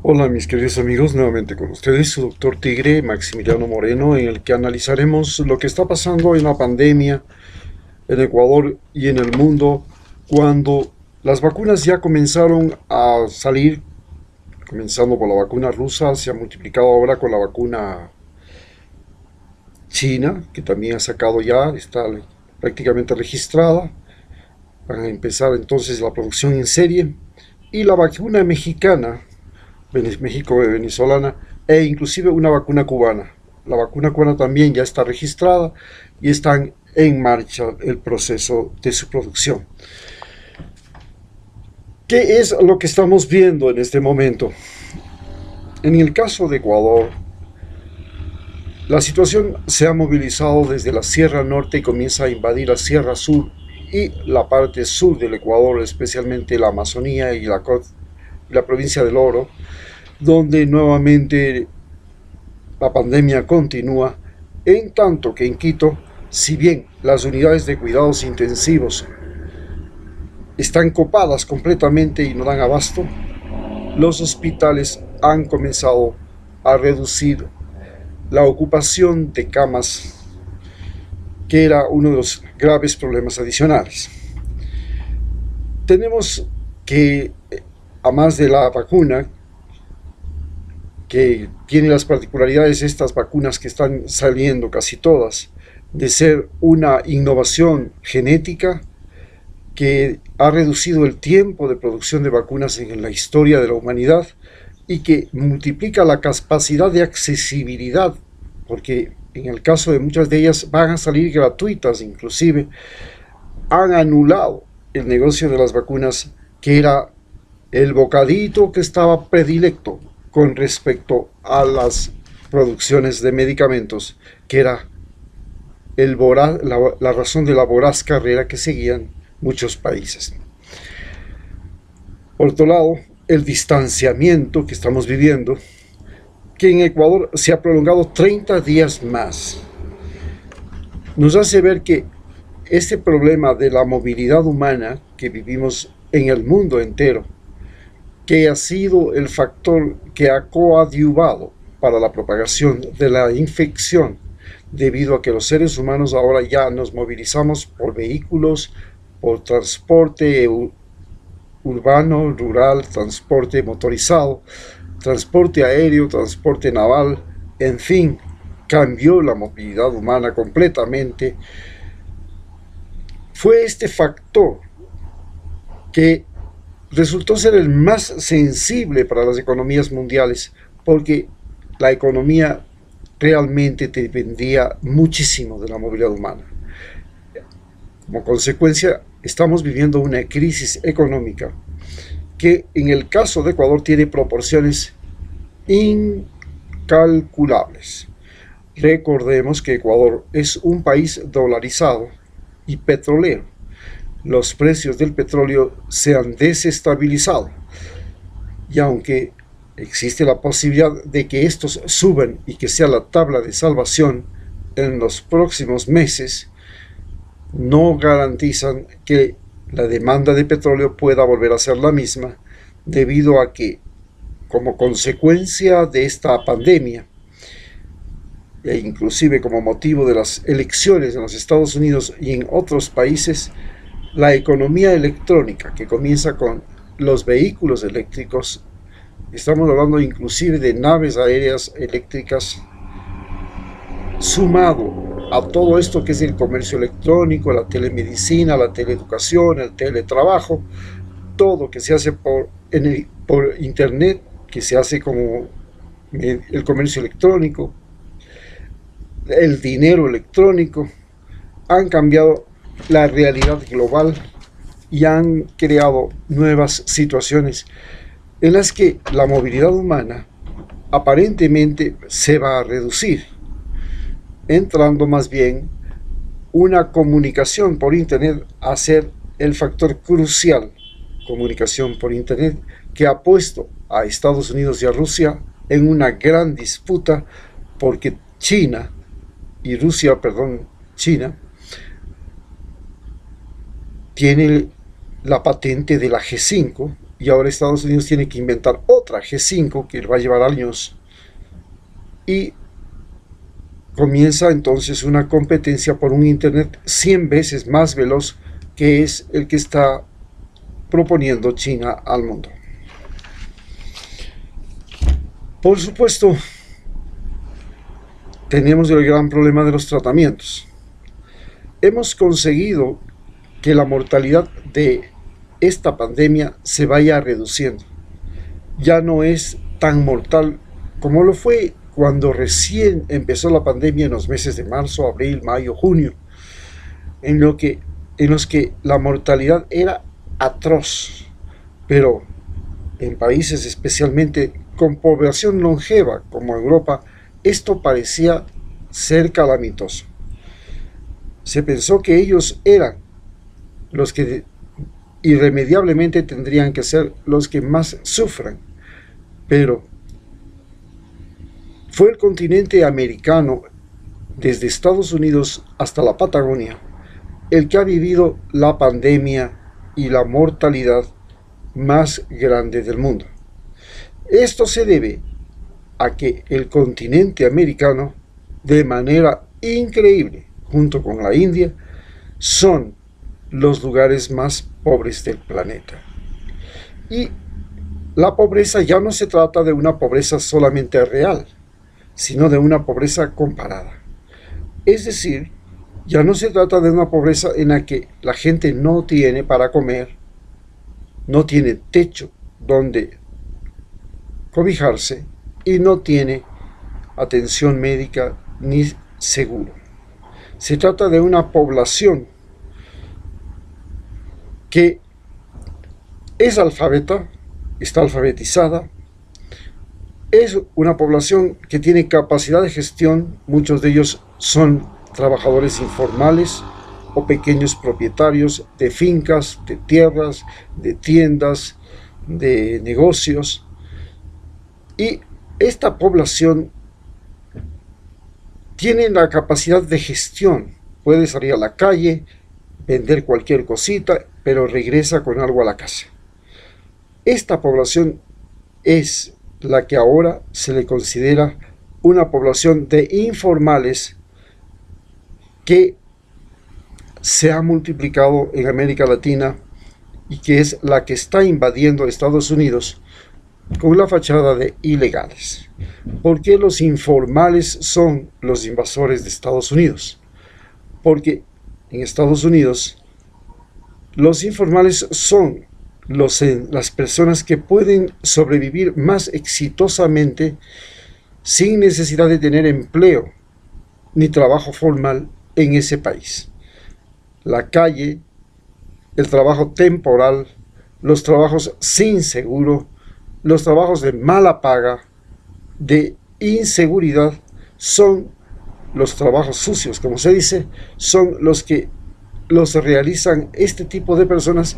Hola mis queridos amigos, nuevamente con ustedes su doctor Tigre, Maximiliano Moreno, en el que analizaremos lo que está pasando en la pandemia en Ecuador y en el mundo cuando las vacunas ya comenzaron a salir, comenzando por la vacuna rusa, se ha multiplicado ahora con la vacuna china, que también ha sacado ya, está prácticamente registrada. Van a empezar entonces la producción en serie. Y la vacuna mexicana, México venezolana, e inclusive una vacuna cubana. La vacuna cubana también ya está registrada y están en marcha el proceso de su producción. ¿Qué es lo que estamos viendo en este momento? En el caso de Ecuador, la situación se ha movilizado desde la Sierra Norte y comienza a invadir la Sierra Sur y la parte sur del Ecuador, especialmente la Amazonía y la provincia del Oro, donde nuevamente la pandemia continúa, en tanto que en Quito, si bien las unidades de cuidados intensivos están copadas completamente y no dan abasto, los hospitales han comenzado a reducir la ocupación de camas, que era uno de los graves problemas adicionales. Tenemos que, a más de la vacuna, que tiene las particularidades de estas vacunas que están saliendo casi todas, de ser una innovación genética que ha reducido el tiempo de producción de vacunas en la historia de la humanidad y que multiplica la capacidad de accesibilidad, porque en el caso de muchas de ellas van a salir gratuitas, inclusive han anulado el negocio de las vacunas, que era el bocadito que estaba predilecto con respecto a las producciones de medicamentos, que era la razón de la voraz carrera que seguían muchos países. Por otro lado, el distanciamiento que estamos viviendo, que en Ecuador se ha prolongado 30 días más, nos hace ver que este problema de la movilidad humana que vivimos en el mundo entero, que ha sido el factor que ha coadyuvado para la propagación de la infección, debido a que los seres humanos ahora ya nos movilizamos por vehículos, por transporte urbano, rural, transporte motorizado, transporte aéreo, transporte naval, en fin, cambió la movilidad humana completamente. Fue este factor que resultó ser el más sensible para las economías mundiales, porque la economía realmente dependía muchísimo de la movilidad humana. Como consecuencia, estamos viviendo una crisis económica que en el caso de Ecuador tiene proporciones incalculables. Recordemos que Ecuador es un país dolarizado y petrolero. Los precios del petróleo se han desestabilizado, y aunque existe la posibilidad de que estos suban y que sea la tabla de salvación en los próximos meses, no garantizan que la demanda de petróleo pueda volver a ser la misma, debido a que, como consecuencia de esta pandemia, e inclusive como motivo de las elecciones en los Estados Unidos y en otros países, la economía electrónica, que comienza con los vehículos eléctricos, estamos hablando inclusive de naves aéreas eléctricas, sumado a todo esto que es el comercio electrónico, la telemedicina, la teleeducación, el teletrabajo, todo que se hace por internet, que se hace como el comercio electrónico, el dinero electrónico, han cambiado la realidad global y han creado nuevas situaciones en las que la movilidad humana aparentemente se va a reducir, entrando más bien una comunicación por internet a ser el factor crucial. Comunicación por internet que ha puesto a Estados Unidos y a Rusia en una gran disputa, porque China, tiene la patente de la G5, y ahora Estados Unidos tiene que inventar otra G5 que va a llevar años, y comienza entonces una competencia por un Internet 100 veces más veloz, que es el que está proponiendo China al mundo. Por supuesto, tenemos el gran problema de los tratamientos. Hemos conseguido que la mortalidad de esta pandemia se vaya reduciendo. Ya no es tan mortal como lo fue cuando recién empezó la pandemia en los meses de marzo, abril, mayo, junio, en los que la mortalidad era atroz. Pero en países especialmente con población longeva como Europa, esto parecía ser calamitoso. Se pensó que ellos eran los que irremediablemente tendrían que ser los que más sufran, pero fue el continente americano, desde Estados Unidos hasta la Patagonia, el que ha vivido la pandemia y la mortalidad más grande del mundo. Esto se debe a que el continente americano, de manera increíble, junto con la India, son los lugares más pobres del planeta. Y la pobreza ya no se trata de una pobreza solamente real, sino de una pobreza comparada. Es decir, ya no se trata de una pobreza en la que la gente no tiene para comer, no tiene techo donde cobijarse y no tiene atención médica ni seguro. Se trata de una población que es alfabeta, está alfabetizada, es una población que tiene capacidad de gestión. Muchos de ellos son trabajadores informales o pequeños propietarios de fincas, de tierras, de tiendas, de negocios. Y esta población tiene la capacidad de gestión. Puede salir a la calle, vender cualquier cosita, pero regresa con algo a la casa. Esta población es la que ahora se le considera una población de informales que se ha multiplicado en América Latina y que es la que está invadiendo Estados Unidos con la fachada de ilegales. ¿Por qué los informales son los invasores de Estados Unidos? Porque en Estados Unidos los informales son las personas que pueden sobrevivir más exitosamente sin necesidad de tener empleo ni trabajo formal en ese país. La calle, el trabajo temporal, los trabajos sin seguro, los trabajos de mala paga, de inseguridad, son los trabajos sucios, como se dice, son los que los realizan este tipo de personas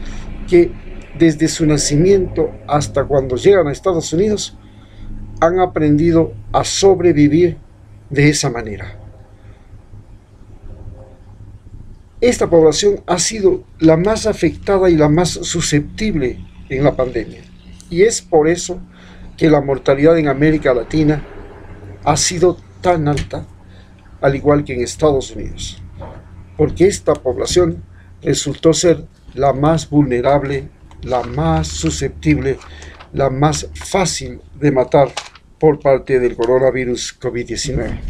que desde su nacimiento hasta cuando llegan a Estados Unidos han aprendido a sobrevivir de esa manera. Esta población ha sido la más afectada y la más susceptible en la pandemia. Y es por eso que la mortalidad en América Latina ha sido tan alta, al igual que en Estados Unidos. Porque esta población resultó ser la más vulnerable, la más susceptible, la más fácil de matar por parte del coronavirus COVID-19.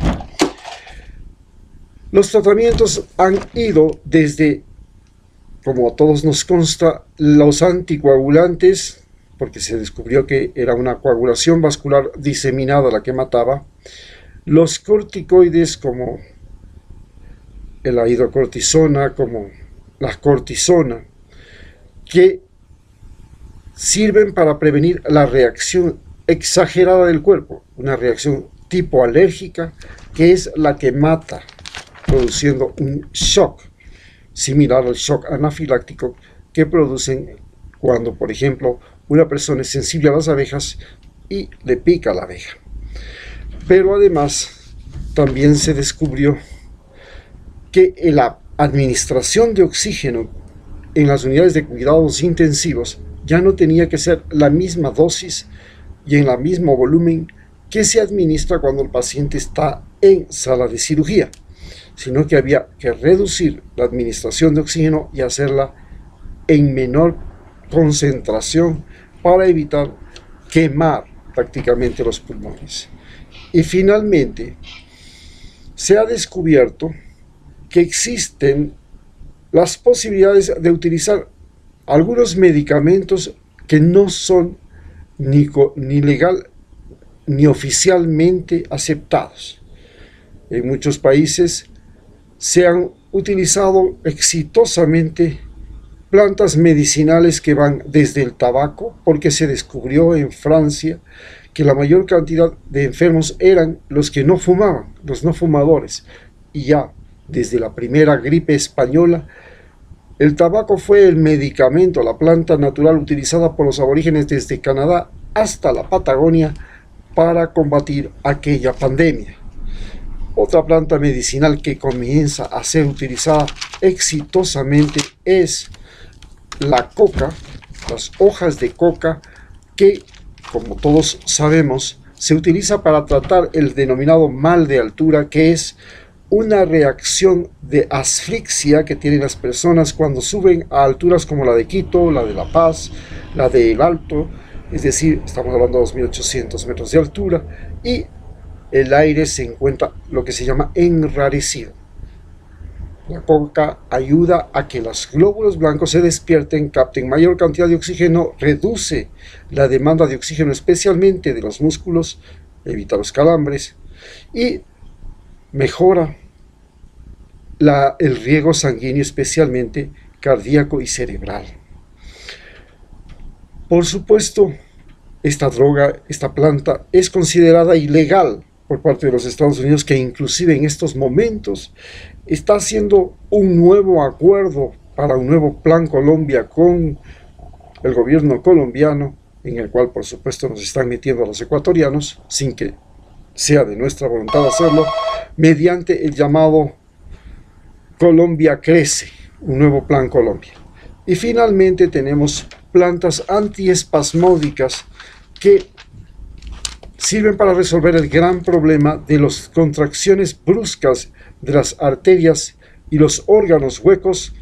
Los tratamientos han ido desde, como a todos nos consta, los anticoagulantes, porque se descubrió que era una coagulación vascular diseminada la que mataba, los corticoides como la hidrocortisona, como la cortisona, que sirven para prevenir la reacción exagerada del cuerpo, una reacción tipo alérgica, que es la que mata, produciendo un shock similar al shock anafiláctico que producen cuando, por ejemplo, una persona es sensible a las abejas y le pica la abeja. Pero además también se descubrió que la administración de oxígeno en las unidades de cuidados intensivos ya no tenía que ser la misma dosis y en el mismo volumen que se administra cuando el paciente está en sala de cirugía, sino que había que reducir la administración de oxígeno y hacerla en menor concentración para evitar quemar prácticamente los pulmones. Y finalmente se ha descubierto que existen las posibilidades de utilizar algunos medicamentos que no son ni legal ni oficialmente aceptados. En muchos países se han utilizado exitosamente plantas medicinales que van desde el tabaco, porque se descubrió en Francia que la mayor cantidad de enfermos eran los que no fumaban, los no fumadores, y ya desde la primera gripe española, el tabaco fue el medicamento, la planta natural utilizada por los aborígenes desde Canadá hasta la Patagonia para combatir aquella pandemia. Otra planta medicinal que comienza a ser utilizada exitosamente es la coca, las hojas de coca, que, como todos sabemos, se utiliza para tratar el denominado mal de altura, que es una reacción de asfixia que tienen las personas cuando suben a alturas como la de Quito, la de La Paz, la de El Alto, es decir, estamos hablando de 2.800 metros de altura, y el aire se encuentra lo que se llama enrarecido. La coca ayuda a que los glóbulos blancos se despierten, capten mayor cantidad de oxígeno, reduce la demanda de oxígeno especialmente de los músculos, evita los calambres y mejora el riego sanguíneo, especialmente cardíaco y cerebral. Por supuesto, esta droga, esta planta, es considerada ilegal por parte de los Estados Unidos, que inclusive en estos momentos está haciendo un nuevo acuerdo para un nuevo Plan Colombia con el gobierno colombiano, en el cual por supuesto nos están metiendo a los ecuatorianos, sin que sea de nuestra voluntad hacerlo, mediante el llamado Colombia Crece, un nuevo Plan Colombia. Y finalmente tenemos plantas antiespasmódicas que sirven para resolver el gran problema de las contracciones bruscas de las arterias y los órganos huecos,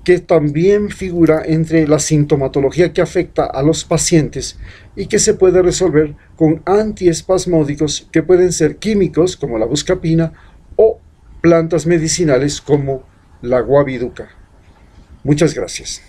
que también figura entre la sintomatología que afecta a los pacientes y que se puede resolver con antiespasmódicos que pueden ser químicos como la buscapina o plantas medicinales como la guabiduca. Muchas gracias.